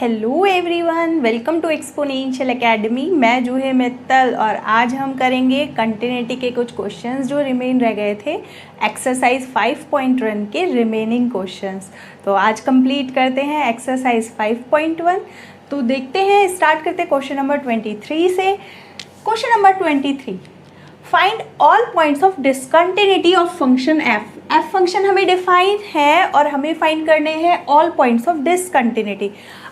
Hello everyone, welcome to exponential academy. मैं जूही मित्तल और आज हम करेंगे कंटिन्यूटी के कुछ क्वेश्चंस जो रिमेन रह गए थे एक्सरसाइज 5.1 के रिमेनिंग क्वेश्चंस। तो आज कंप्लीट करते हैं एक्सरसाइज 5.1। तो देखते हैं, स्टार्ट करते हैं क्वेश्चन नंबर 23 से। Question number 23, find all points of discontinuity of function F. F function हमें डिफाइन है और हमें फाइंड करने हैं ऑल पॉइंट्स ऑफ डिसकंटिन्यूटी।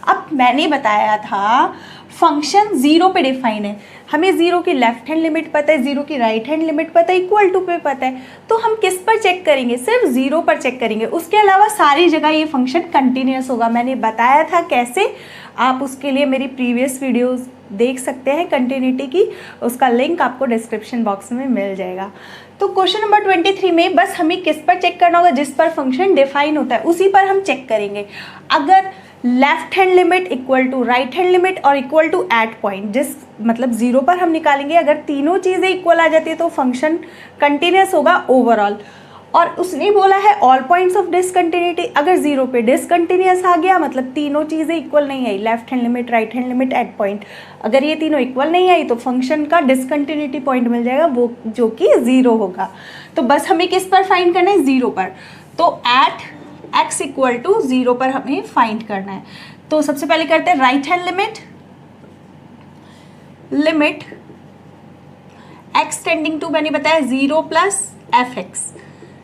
अब मैंने बताया था फंक्शन जीरो पे डिफाइन है, हमें जीरो की लेफ्ट हैंड लिमिट पता है, जीरो की राइट हैंड लिमिट पता है, इक्वल टू पे पता है। तो हम किस पर चेक करेंगे? सिर्फ जीरो पर चेक करेंगे, उसके अलावा सारी जगह ये फंक्शन कंटिन्यूस होगा। मैंने बताया था कैसे, आप उसके लिए मेरी प्रीवियस वीडियोस देख सकते हैं कंटिन्यूटी की, उसका लिंक आपको डिस्क्रिप्शन बॉक्स में मिल जाएगा। तो क्वेश्चन नंबर 23 में बस हमें किस पर चेक करना होगा? जिस पर फंक्शन डिफाइन होता है उसी पर हम चेक करेंगे। अगर left hand limit equal to right hand limit और इक्वल टू एट पॉइंट, जिस मतलब जीरो पर हम निकालेंगे, अगर तीनों चीज़ें इक्वल आ जाती है तो फंक्शन कंटिन्यूस होगा ओवरऑल। और उसने बोला है ऑल पॉइंट्स ऑफ डिसकंटिन्यूटी, अगर जीरो पे डिसकंटिन्यूस आ गया मतलब तीनों चीज़ें इक्वल नहीं आई, left hand limit, right hand limit, at point, अगर ये तीनों इक्वल नहीं आई तो फंक्शन का डिसकंटिन्यूटी पॉइंट मिल जाएगा, वो जो कि जीरो होगा। तो बस हमें किस पर फाइंड करना है? जीरो पर। तो at x equal to zero पर हमें फाइंड करना है। तो सबसे पहले करते हैं right hand limit, limit x tending to, मैंने बताया zero plus f x,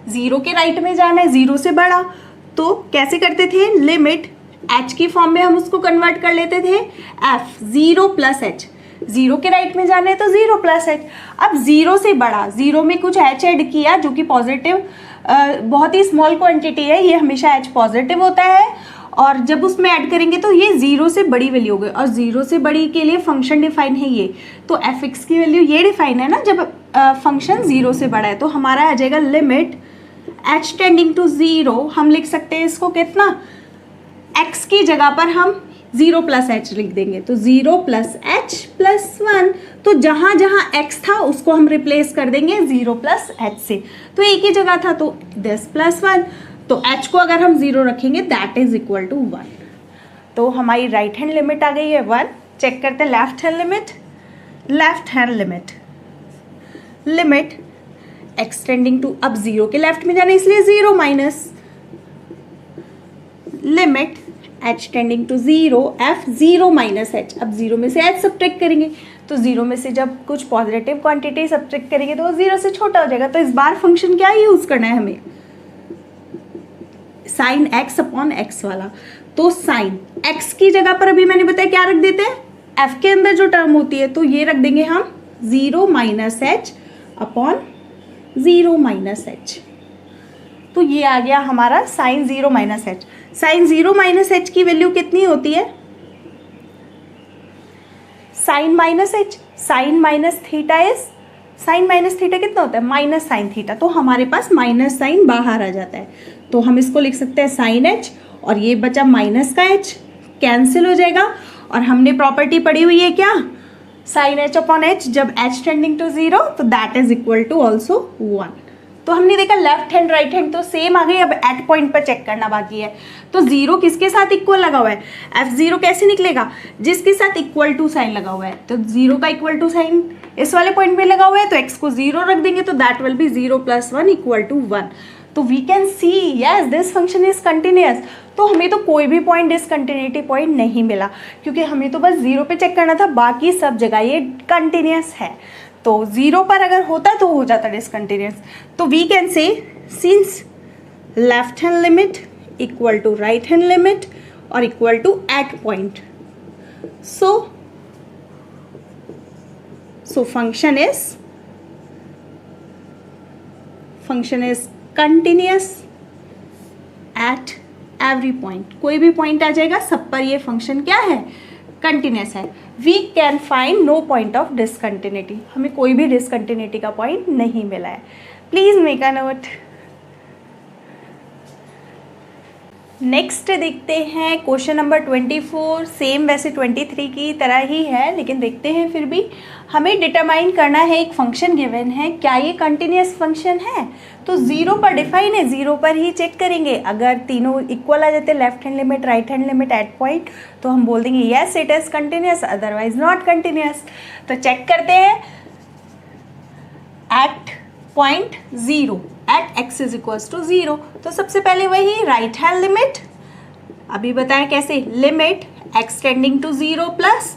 zero के राइट में जाना है, जीरो से बड़ा। तो कैसे करते थे? लिमिट h की फॉर्म में हम उसको कन्वर्ट कर लेते थे, f zero plus h, zero के राइट में जाना है तो जीरो प्लस h। अब जीरो से बड़ा, जीरो में कुछ h ऐड किया जो कि पॉजिटिव, बहुत ही स्मॉल क्वांटिटी है, ये हमेशा h पॉजिटिव होता है, और जब उसमें ऐड करेंगे तो ये जीरो से बड़ी वैल्यू हो गई, और जीरो से बड़ी के लिए फंक्शन डिफाइन है ये, तो एफ एक्स की वैल्यू ये डिफाइन है ना जब फंक्शन जीरो से बड़ा है। तो हमारा आ जाएगा limit h tending to zero, हम लिख सकते हैं इसको कितना, x की जगह पर हम जीरो प्लस एच लिख देंगे, तो zero plus H plus one. तो जहाँ जहाँ x था उसको हम रिप्लेस कर देंगे जीरो प्लस एच से, तो एक ही जगह था तो दिस प्लस वन, तो h को अगर हम जीरो रखेंगे that is equal to one. तो हमारी राइट हैंड लिमिट आ गई है वन। चेक करते हैं left hand limit, left hand limit, limit x tending to, अब जीरो के लेफ्ट में जाना इसलिए zero minus, limit h tending to zero, f zero minus h, अब जीरो में से h सब्ट्रैक्ट करेंगे तो जीरो में से जब कुछ पॉजिटिव क्वांटिटी सब्ट्रैक्ट करेंगे तो वो जीरो से छोटा हो जाएगा। तो इस बार फंक्शन क्या यूज करना है हमें? साइन x अपॉन x वाला। तो साइन x की जगह पर अभी मैंने बताया क्या रख देते हैं, f के अंदर जो टर्म होती है तो ये रख देंगे हम zero minus h upon zero minus h. तो ये आ गया हमारा sine zero minus h. Sine zero minus h की वैल्यू कितनी होती है? Sine minus h, sine minus theta is, sine minus theta कितना होता है? Minus sine theta. तो हमारे पास माइनस साइन बाहर आ जाता है, तो हम इसको लिख सकते हैं साइन एच, और ये बचा माइनस का एच, कैंसिल हो जाएगा। और हमने प्रॉपर्टी पढ़ी हुई है क्या, साइन एच अपॉन एच, जब एच टेंडिंग टू जीरो तो that is equal to also one. तो हमने देखा लेफ्ट हैंड राइट हैंड तो सेम आ गई, अब एट पॉइंट पर चेक करना बाकी है। तो जीरो किसके साथ इक्वल लगा हुआ है? एफ जीरो कैसे निकलेगा? जिसके साथ इक्वल टू साइन लगा हुआ है, तो जीरो का इक्वल टू साइन इस वाले पॉइंट पे लगा हुआ है, तो एक्स को जीरो रख देंगे तो that will be zero plus one equal to one. तो we can see yes this function is continuous. तो हमें तो कोई भी पॉइंट डिसकंटिन्यूटी पॉइंट नहीं मिला, क्योंकि हमें तो बस जीरो पे चेक करना था, बाकी सब जगह ये कंटिन्यूस है। तो जीरो पर अगर होता तो हो जाता डिसकंटिन्यूस। तो we can say since left hand limit equal to right hand limit और equal to at point, so function is continuous at every point. कोई भी पॉइंट आ जाएगा, सब पर ये फंक्शन क्या है? कंटिन्यूस है। We can find no point of discontinuity, हमें कोई भी डिसकंटिन्यूटी का पॉइंट नहीं मिला है। Please make a note. Next देखते हैं क्वेश्चन नंबर 24। सेम वैसे 23 की तरह ही है, लेकिन देखते हैं फिर भी। हमें डिटरमाइन करना है, एक फंक्शन गिवन है, क्या ये कंटिन्यूस फंक्शन है। तो 0 पर डिफाइन है, 0 पर ही चेक करेंगे। अगर तीनों इक्वल आ जाते, left hand limit right hand limit at point, तो हम बोल देंगे yes it is continuous, otherwise not continuous. तो चेक करते हैं at point 0 at x is equals to 0। तो सबसे पहले वही राइट हैंड लिमिट, अभी बताएं कैसे, limit x tending to 0 plus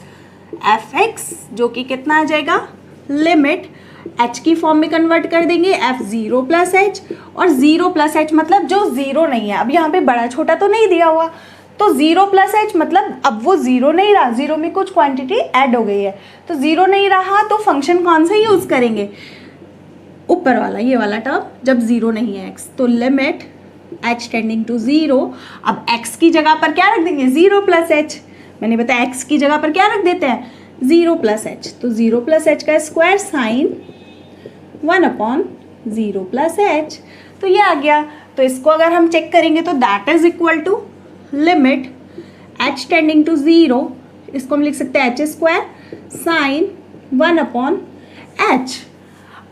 f x, जो कि कितना आ जाएगा, लिमिट एच की फॉर्म में कन्वर्ट कर देंगे एफ 0 प्लस एच, और 0 प्लस एच मतलब जो 0 नहीं है। अब यहाँ पे बड़ा छोटा तो नहीं दिया हुआ, तो 0 प्लस एच मतलब अब वो 0 नहीं रहा, 0 में कुछ क्वांटिटी ऐड हो गई है, तो 0 नहीं रहा, तो फंक्शन कौन सा यूज़ करेंगे, ऊपर वाला, ये वाला टर्म, जब 0 नहीं है x। तो लिमिट h टेंडिंग टू 0, अब x की जगह पर क्या रख देंगे, 0 प्लस एच। मैंने बताया x की जगह पर क्या रख देते हैं, 0 प्लस एच। तो 0 प्लस एच का स्क्वायर साइन 1/0 प्लस एच, तो ये आ गया। तो इसको अगर हम चेक करेंगे तो that is equal to limit h tending to 0, इसको हम लिख सकते हैं h स्क्वायर साइन 1/h।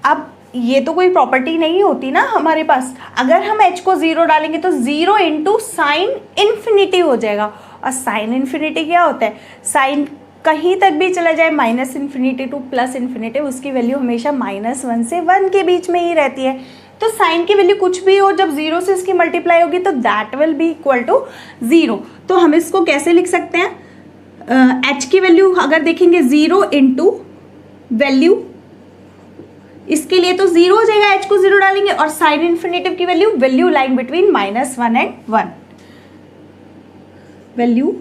अब ये तो कोई प्रॉपर्टी नहीं होती ना हमारे पास, अगर हम h को 0 डालेंगे तो 0 इंटू साइन इन्फिनिटी हो जाएगा। और साइन इन्फिनिटी क्या होता है, साइन कहीं तक भी चला जाए, minus infinity two plus infinity, उसकी वैल्यू हमेशा -1 से 1 के बीच में ही रहती है। तो साइन की वैल्यू कुछ भी हो, जब 0 से इसकी मल्टीप्लाई होगी तो that will be equal to 0। तो हम इसको कैसे लिख सकते हैं, h की वैल्यू अगर देखेंगे 0 इंटू वैल्यू, इसके लिए तो 0 हो जाएगा, h को 0 डालेंगे, और साइन इन्फिनिटिव की value line between -1 and 1, value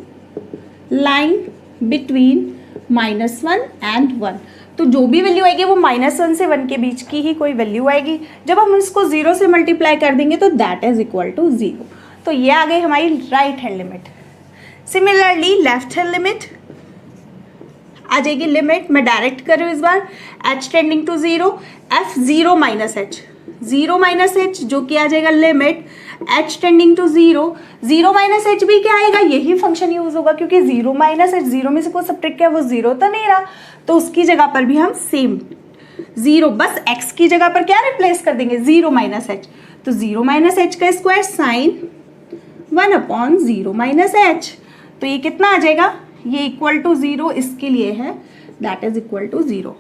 line between -1 and 1। तो जो भी वैल्यू आएगी वो -1 से 1 के बीच की ही कोई वैल्यू आएगी। जब हम इसको 0 से मल्टीप्लाई कर देंगे तो दैट इज इक्वल टू 0। तो ये आ गई हमारी right hand limit. Similarly left hand limit आ जाएगी, लिमिट मैं डायरेक्ट कर रही हूँ इस बार, h tending to 0 f 0 minus h, 0 minus h, जो कि आ जाएगा limit h tending to 0, 0 minus h भी क्या आएगा, यही फंक्शन यूज होगा, क्योंकि 0 माइनस एच, 0 में से कोई सब्ट्रैक्ट किया वो 0 तो नहीं रहा, तो उसकी जगह पर भी हम सेम 0, बस x की जगह पर क्या रिप्लेस कर देंगे, 0 माइनस एच। तो 0 माइनस एच का स्क्वायर साइन 1/0 माइनस एच, तो ये कितना आ जाएगा, ये इक्वल टू 0 इसके लिए है, that is equal to 0,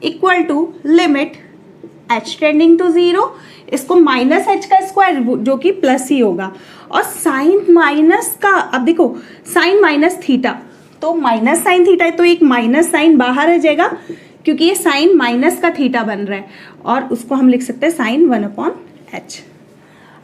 equal to limit h tending to 0, इसको माइनस एच का स्क्वायर जो कि प्लस ही होगा, और साइन माइनस का, अब देखो साइन माइनस थीटा, तो माइनस साइन थीटा है, तो एक माइनस साइन बाहर आ जाएगा क्योंकि ये साइन माइनस का थीटा बन रहा है, और उसको हम लिख सकते हैं साइन 1/h।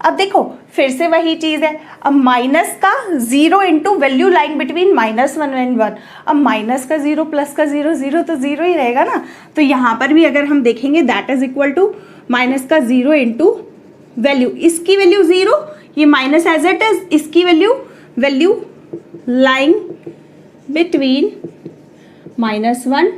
अब देखो फिर से वही चीज़ है, अब माइनस का 0 into value line between -1 and 1, अब माइनस का 0 प्लस का 0, 0 तो 0 ही रहेगा ना, तो यहाँ पर भी अगर हम देखेंगे that is equal to minus का 0 इंटू वैल्यू, इसकी वैल्यू 0, ये माइनस एज इट इज, इसकी वैल्यू लाइन बिटवीन -1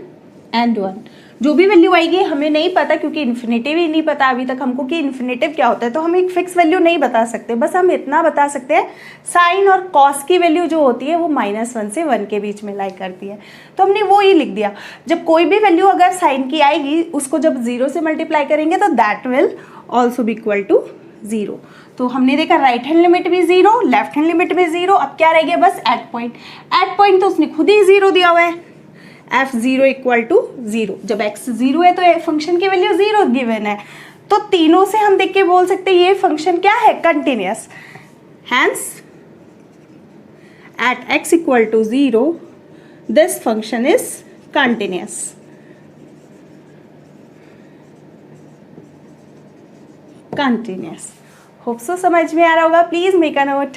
एंड 1, जो भी वैल्यू आएगी हमें नहीं पता, क्योंकि इन्फिनेटिव ही नहीं पता अभी तक हमको कि इन्फिनेटिव क्या होता है, तो हम एक फिक्स वैल्यू नहीं बता सकते, बस हम इतना बता सकते हैं साइन और कॉस की वैल्यू जो होती है वो -1 से 1 के बीच में लाई करती है, तो हमने वो ही लिख दिया। जब कोई भी वैल्यू अगर साइन की आएगी उसको जब 0 से मल्टीप्लाई करेंगे तो दैट विल ऑल्सो भी इक्वल टू 0। तो हमने देखा राइट हैंड लिमिट भी 0, लेफ्ट हैंड लिमिट भी 0, अब क्या रह गया बस एट पॉइंट तो उसने खुद ही 0 दिया हुआ है, f 0 इक्वल टू 0, जब x 0 है तो फंक्शन की वैल्यू 0 गिवन है, तो तीनों से हम देख के बोल सकते हैं ये फंक्शन क्या है, continuous. Hence at x equal to 0 this function is continuous. Continuous, hope so समझ में आ रहा होगा, please make a note.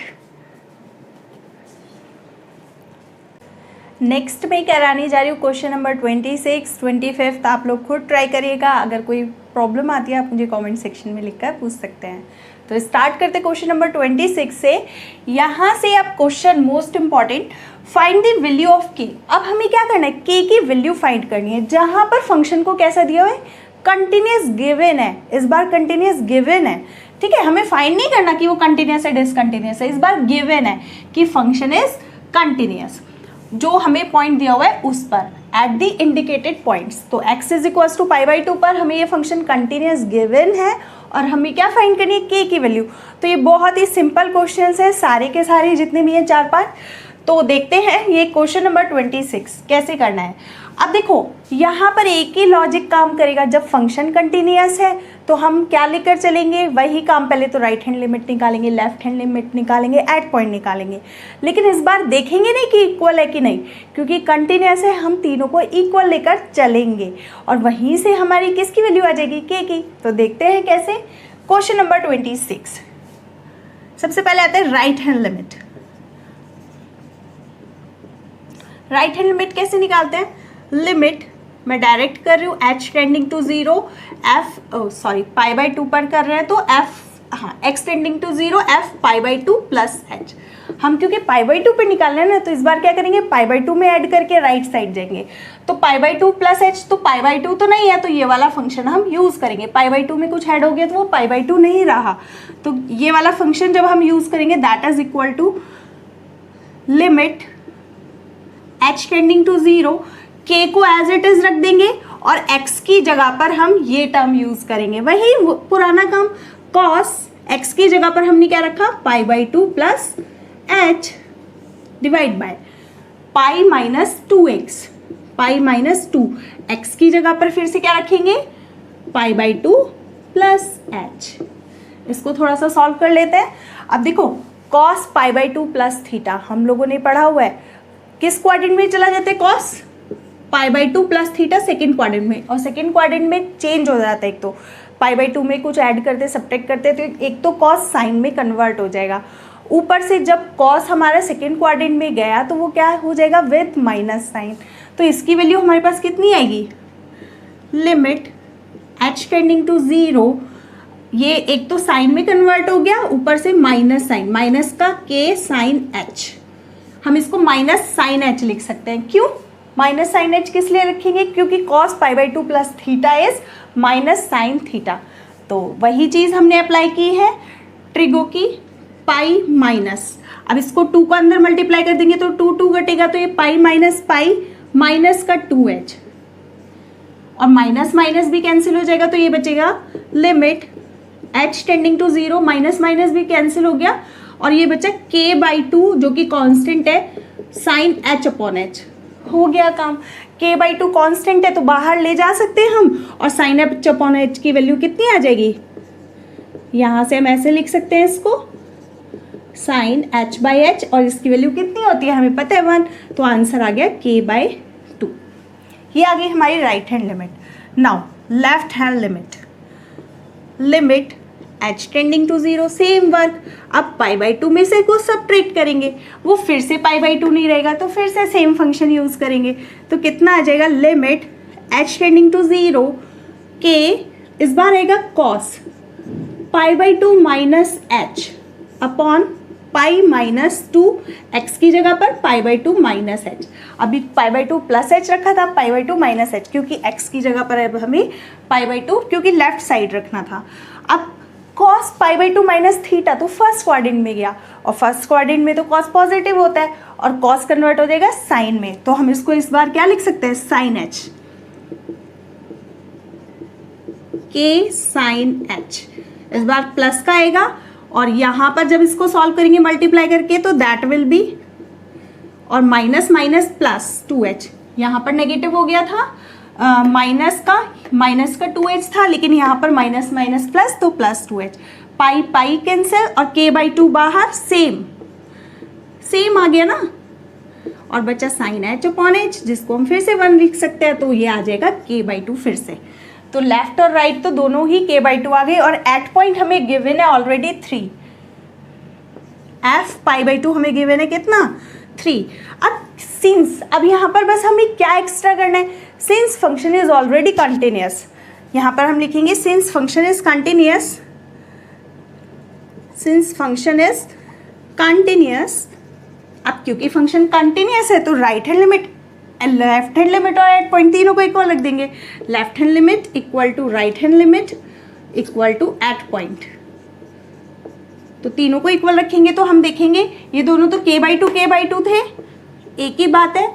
Next मैं कराने जा रही हूँ क्वेश्चन नंबर 26, 25 आप लोग खुद ट्राई करिएगा, अगर कोई प्रॉब्लम आती है आप मुझे कमेंट सेक्शन में लिखकर पूछ सकते हैं। तो स्टार्ट करते क्वेश्चन नंबर 26 से। यहाँ से अब question most important, find the value of के। अब हमें क्या करना है, के की वैल्यू फाइंड करनी है, जहाँ पर फंक्शन को कैसा दिया हुआ है, कंटिन्यूस गिवन है, इस बार कंटिन्यूस गिवन है, ठीक है, हमें फाइंड नहीं करना कि वो कंटिन्यूस है डिसकंटिन्यूस है, इस बार गिवन है कि फंक्शन इज कंटिन्यूस, जो हमें पॉइंट दिया हुआ है उस पर एट द इंडिकेटेड पॉइंट्स। तो x इज इक्वल टू π/2 पर हमें ये फंक्शन कंटिन्यूस गिवन है और हमें क्या फाइंड करनी है, k की वैल्यू। तो ये बहुत ही सिंपल क्वेश्चन है सारे के सारे जितने भी हैं 4-5। तो देखते हैं ये क्वेश्चन नंबर 26 कैसे करना है। अब देखो यहाँ पर एक ही लॉजिक काम करेगा, जब फंक्शन कंटिन्यूस है तो हम क्या लेकर चलेंगे, वही काम। पहले तो राइट हैंड लिमिट निकालेंगे, लेफ्ट हैंड लिमिट निकालेंगे, एट पॉइंट निकालेंगे, लेकिन इस बार देखेंगे नहीं कि इक्वल है कि नहीं, क्योंकि कंटिन्यूस है, हम तीनों को इक्वल लेकर चलेंगे और वहीं से हमारी किसकी वैल्यू आ जाएगी, के की। तो देखते हैं कैसे। क्वेश्चन नंबर 26, सबसे पहले आता है right hand limit. Right hand limit कैसे निकालते हैं, लिमिट मैं डायरेक्ट कर रही हूँ h टेंडिंग टू 0 π/2 पर कर रहे हैं तो x tending to 0 f π/2 plus h। हम क्योंकि π/2 पे निकाल रहे हैं ना, तो इस बार क्या करेंगे, π/2 में ऐड करके राइट साइड जाएंगे। तो π/2 प्लस h, तो π/2 तो नहीं है, तो ये वाला फंक्शन हम यूज़ करेंगे। π/2 में कुछ ऐड हो गया तो वो π/2 नहीं रहा, तो ये वाला फंक्शन जब हम यूज़ करेंगे that is equal to limit h tending to 0, k को एज इट इज रख देंगे और x की जगह पर हम ये टर्म यूज करेंगे, वही पुराना काम। cos x की जगह पर हमने क्या रखा, π/2 plus h divide by π-2x, π-2 x की जगह पर फिर से क्या रखेंगे, π/2 प्लस h। इसको थोड़ा सा सॉल्व कर लेते हैं। अब देखो cos π/2 प्लस थीटा हम लोगों ने पढ़ा हुआ है, किस क्वाड्रेंट में चला जाता है cos π/2 plus theta, second quadrant में, और सेकेंड क्वाड्रेंट में चेंज हो जाता है। एक तो π/2 में कुछ ऐड करते सब्ट्रैक्ट करते तो एक तो cos साइन में कन्वर्ट हो जाएगा, ऊपर से जब cos हमारा सेकेंड क्वाड्रेंट में गया तो वो क्या हो जाएगा, विथ माइनस साइन। तो इसकी वैल्यू हमारे पास कितनी आएगी, लिमिट h टेंडिंग टू 0, ये एक तो साइन में कन्वर्ट हो गया, ऊपर से माइनस साइन, माइनस का k साइन h, हम इसको माइनस साइन h लिख सकते हैं। क्यों माइनस साइन h किस लिए रखेंगे, क्योंकि cos π/2 plus theta is minus sine theta. तो वही चीज़ हमने अप्लाई की है ट्रिगो की, पाई माइनस। अब इसको 2 को अंदर मल्टीप्लाई कर देंगे तो 2 घटेगा, तो ये पाई माइनस का 2h, और माइनस माइनस भी कैंसिल हो जाएगा, तो ये बचेगा limit h tending to 0, minus minus भी कैंसिल हो गया, और ये बचा k/2 जो कि कांस्टेंट है, साइन h अपॉन h। हो गया काम, k/2 कांस्टेंट है तो बाहर ले जा सकते हैं हम, और साइन h अपॉन h की वैल्यू कितनी आ जाएगी, यहाँ से हम ऐसे लिख सकते हैं इसको, साइन h/h, और इसकी वैल्यू कितनी होती है हमें पता है 1, तो आंसर आ गया k/2। ये आ गई हमारी right hand limit. Now left hand limit, limit h tending to 0, same work. अब π/2 में से कुछ सब्ट्रैक्ट करेंगे, वो फिर से π/2 नहीं रहेगा, तो फिर से सेम फंक्शन यूज करेंगे, तो कितना आ जाएगा, limit h tending to 0, k इस बार आएगा cos π/2 minus h upon π-2, x की जगह पर π/2 माइनस h। अभी π/2 प्लस h रखा था, π/2 माइनस h, क्योंकि x की जगह पर अब हमें π/2 क्योंकि लेफ्ट साइड रखना था। अब cos π/2 माइनस थीटा तो फर्स्ट क्वाड्रेंट में गया, और फर्स्ट क्वाड्रेंट में तो cos पॉजिटिव होता है और cos कन्वर्ट हो जाएगा साइन में, तो हम इसको इस बार क्या लिख सकते हैं, sine h, k sine h, इस बार प्लस का आएगा, और यहाँ पर जब इसको सॉल्व करेंगे मल्टीप्लाई करके तो दैट विल बी, और माइनस माइनस प्लस 2h, यहाँ पर नेगेटिव हो गया था, माइनस का 2h था, लेकिन यहाँ पर माइनस माइनस प्लस तो प्लस 2h, पाई कैंसिल और k/2 बाहर, सेम आ गया ना, और बचा साइन h अपॉन h, जिसको हम फिर से 1 लिख सकते हैं, तो ये आ जाएगा k/2 फिर से। तो लेफ्ट और राइट तो दोनों ही k/2 आ गए, और एट पॉइंट हमें गिवन है ऑलरेडी 3, f π/2 हमें गिवन है कितना, 3। अब सिंस, अब यहाँ पर बस हमें क्या एक्स्ट्रा करना है, since function is already continuous, यहाँ पर हम लिखेंगे since function is continuous, since function is continuous. अब क्योंकि फंक्शन कंटिन्यूस है तो right hand limit, left hand limit और एट पॉइंट तीनों को इक्वल रख देंगे, left hand limit equal to right hand limit equal to at point. तो तीनों को इक्वल रखेंगे तो हम देखेंगे ये दोनों तो k/2 थे, एक ही बात है,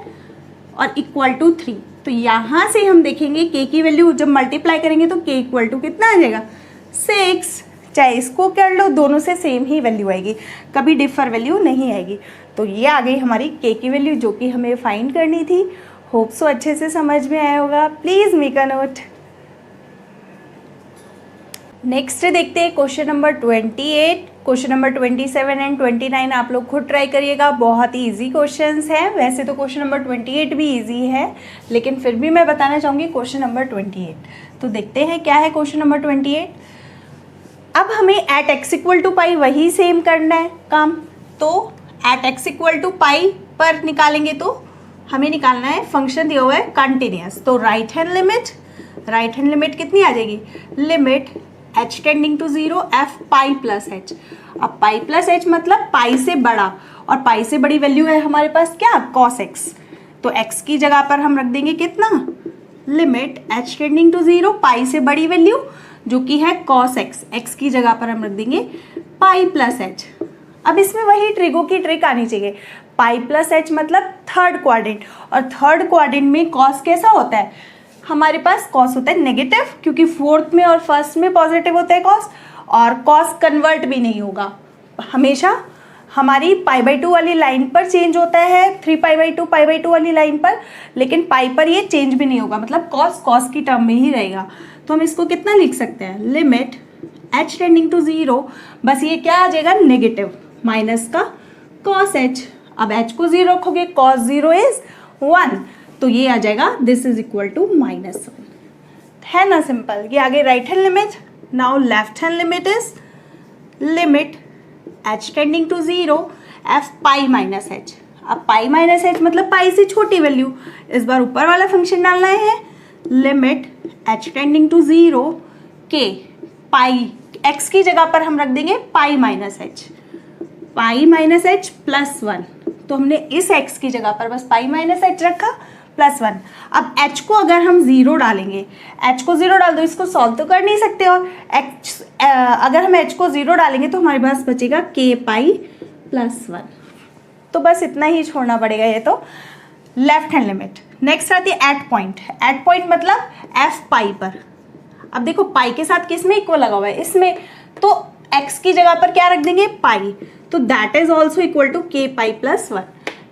और इक्वल टू 3। तो यहाँ से हम देखेंगे k की वैल्यू जब मल्टीप्लाई करेंगे तो k इक्वल टू कितना आ जाएगा 6। चाहे इसको कर लो, दोनों से सेम ही वैल्यू आएगी, कभी डिफर वैल्यू नहीं आएगी। तो ये आ गई हमारी k की वैल्यू जो कि हमें फाइंड करनी थी। होप सो अच्छे से समझ में आया होगा। Please make a note. Next देखते हैं question number 28, question number 27 and 29 आप लोग खुद ट्राई करिएगा, बहुत ही इजी क्वेश्चंस हैं। वैसे तो क्वेश्चन नंबर 28 भी इजी है, लेकिन फिर भी मैं बताना चाहूँगी क्वेश्चन नंबर 28। तो देखते हैं क्या है क्वेश्चन नंबर 28। अब हमें एट x इक्वल टू पाई वही सेम करना है काम। तो एट x इक्वल टू पाई पर निकालेंगे तो हमें निकालना है, फंक्शन दिया हुआ है कंटिन्यूस। तो राइट हैंड लिमिट कितनी आ जाएगी, limit h tending to 0 f pi plus h। अब पाई प्लस h मतलब पाई से बड़ा, और पाई से बड़ी वैल्यू है हमारे पास क्या, cos x। तो x की जगह पर हम रख देंगे कितना, लिमिट h टेंडिंग टू 0 पाई से बड़ी वैल्यू जो कि है cos x, x की जगह पर हम रख देंगे पाई प्लस h। अब इसमें वही ट्रिगो की ट्रिक आनी चाहिए, पाई प्लस h मतलब थर्ड क्वाड्रेंट, और थर्ड क्वाड्रेंट में cos कैसा होता है, हमारे पास cos होता है नेगेटिव, क्योंकि फोर्थ में और फर्स्ट में पॉजिटिव होता है cos, और cos कन्वर्ट भी नहीं होगा, हमेशा हमारी π/2 वाली लाइन पर चेंज होता है, 3π/2 π/2 वाली लाइन पर, लेकिन पाई पर ये चेंज भी नहीं होगा, मतलब cos की टर्म में ही रहेगा। तो हम इसको कितना लिख सकते हैं, लिमिट h टेंडिंग टू 0, बस ये क्या आ जाएगा नेगेटिव, माइनस का cos h। अब h को 0 रखोगे, cos 0 इज 1, तो ये आ जाएगा दिस इज इक्वल टू -1, है ना सिंपल। ये आगे right hand limit. Now left hand limit is limit h tending to 0 f pi minus h। अब पाई माइनस h मतलब पाई से छोटी वैल्यू, इस बार ऊपर वाला फंक्शन डालना है, limit h tending to 0 k pi, x की जगह पर हम रख देंगे पाई माइनस h प्लस 1। तो हमने इस x की जगह पर बस पाई माइनस h रखा प्लस 1। अब h को अगर हम 0 डालेंगे, h को 0 डाल दो, इसको सॉल्व तो कर नहीं सकते, और अगर हम h को 0 डालेंगे तो हमारे पास बचेगा k पाई प्लस 1। तो बस इतना ही छोड़ना पड़ेगा, ये तो लेफ्ट हैंड लिमिट। नेक्स्ट आती है एट पॉइंट मतलब f पाई पर। अब देखो पाई के साथ किस में इक्वल लगा हुआ है, इसमें, तो x की जगह पर क्या रख देंगे पाई, तो that is also equal to k pi plus 1।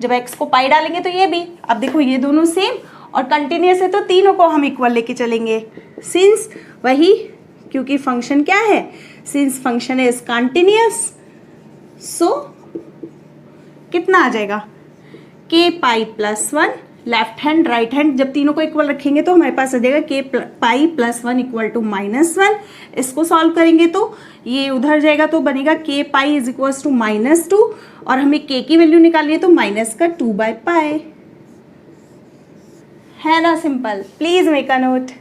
जब x को पाई डालेंगे तो ये भी, अब देखो ये दोनों सेम और कंटिन्यूस है, तो तीनों को हम इक्वल लेके चलेंगे, सिंस वही, क्योंकि फंक्शन क्या है, सिंस फंक्शन इज कंटिन्यूस, सो कितना आ जाएगा k pi plus 1। Left hand right hand जब तीनों को इक्वल रखेंगे तो हमारे पास आ जाएगा k pi plus 1 equal to -1। इसको सॉल्व करेंगे तो ये उधर जाएगा, तो बनेगा k pi is equal to -2, और हमें k की वैल्यू निकालनी है तो माइनस का 2/π, है ना simple. Please make a note.